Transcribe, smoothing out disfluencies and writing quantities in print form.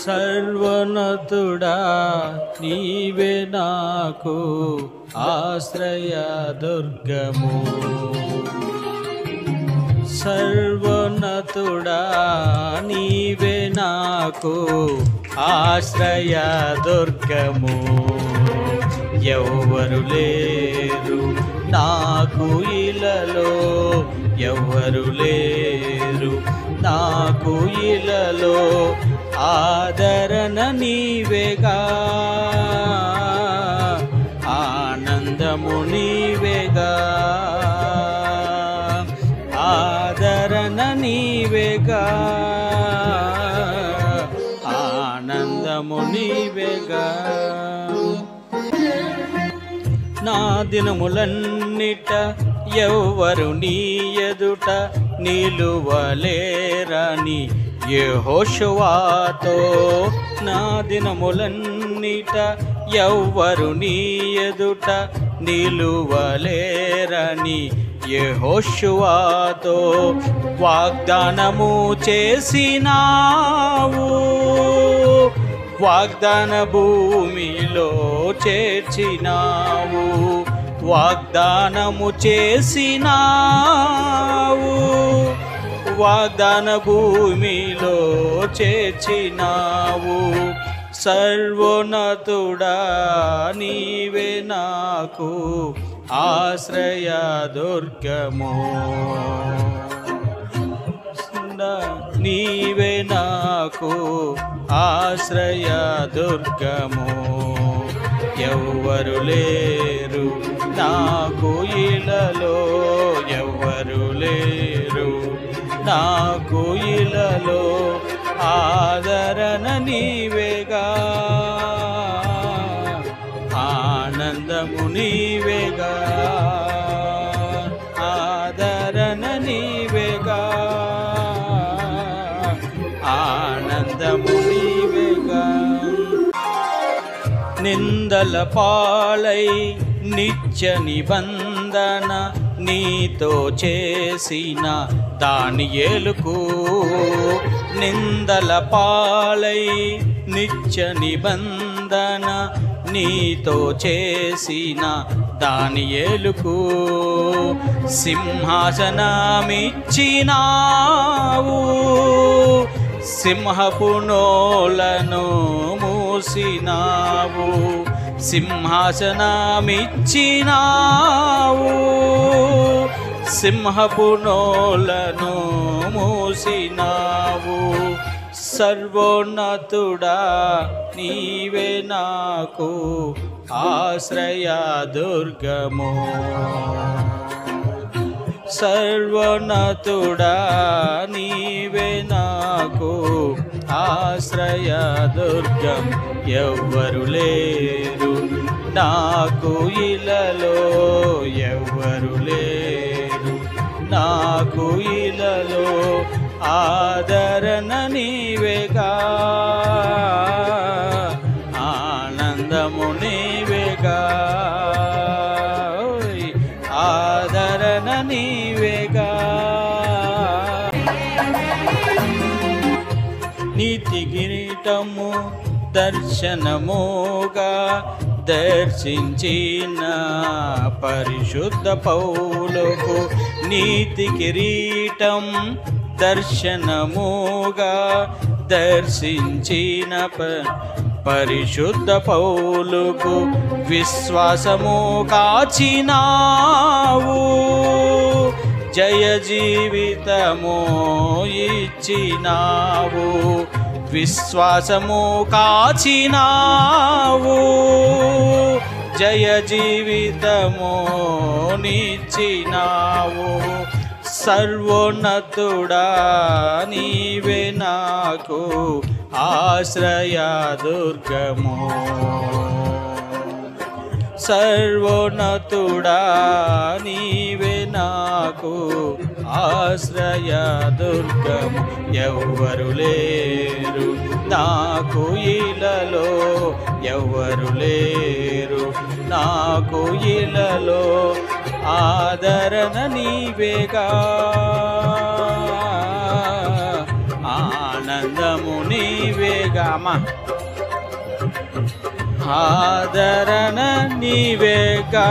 సర్వోన్నతుడా నీవే నాకు ఆశ్రయ దుర్గము. సర్వోన్నతుడా నీవే నాకు ఆశ్రయ దుర్గము. ఎవ్వరు లేరు నాకు ఇలలో, ఎవ్వరు లేరు నాకు ఇలలో, ఆదరణ నీవేగా, ఆనందము నీవేగా, ఆదరణ నీవేగా, ఆనందము నీవేగా. నా దినములన్నిట ఎవ్వరు నీ ఎదుట నిలువలేరని యెహోషువతో, నా దినములన్నిట ఎవ్వరు నీ ఎదుట నిలువలేరని యెహోషువతో వాగ్దానము చేసినావు. వాగ్దాన భూమిలో చేర్చినావు, వాగ్దానము చేసినావు, వాగ్దాన భూమిలో చేర్చినావు. సర్వోన్నతుడా నీవే నాకు ఆశ్రయ దుర్గము. నీవే నాకు ఆశ్రయ దుర్గము. ఎవ్వరు లేరు నాకు ఇలలో, ఎవ్వరు లేరు నాకు ఇలలో, ఆదరణ నీవేగా, ఆనందము నీవేగా, ఆదరణ నీవేగా, ఆనందము నీవేగా. నిందల పాలై నిత్య నిబంధన నీతో చేసిన దానియేలుకు, నిందల పాలై నిత్య నిబంధన నీతో చేసిన దానియేలుకు సింహాసనమిచ్చినావు, సింహపు నోలను మూసినావు, సింహాసనమిచ్చినావు, సింహపు నోలను మూసినావు. సర్వోన్నతుడా నీవే నాకు ఆశ్రయ దుర్గము. సర్వోన్నతుడా నీవే నాకు ఆశ్రయ దుర్గం. ఎవ్వరు లేరు నాకు ఇలలో, ఎవ్వరు లేరు నాకు ఇలలో, ఆదరణ నీవేగా, ఆనందము నీవేగా, ఆదరణ నీవేగా. నీతి కిరీటము దర్శనముగా దర్శించిన పరిశుద్ధ పౌలుకు, నీతి కిరీటం దర్శనముగా దర్శించిన పరిశుద్ధ పౌలుకు విశ్వాసము కాచినావు, జయ జీవితము ఇచ్చినావు, విశ్వాసము కాచినావు, జయ జీవితము నిచ్చినావు. సర్వోన్నతుడా నీవే నాకు ఆశ్రయ దుర్గము. సర్వోన్నతుడా నీవే నాకు ఆశ్రయ దుర్గము. ఎవ్వరు లేరు నాకు ఇలలో, ఎవ్వరు లేరు నాకు ఇలలో, ఆదరణ నీవేగా, ఆనంద ఆనందము నీవేగా అమ్మా ఆదరణ నీవేగా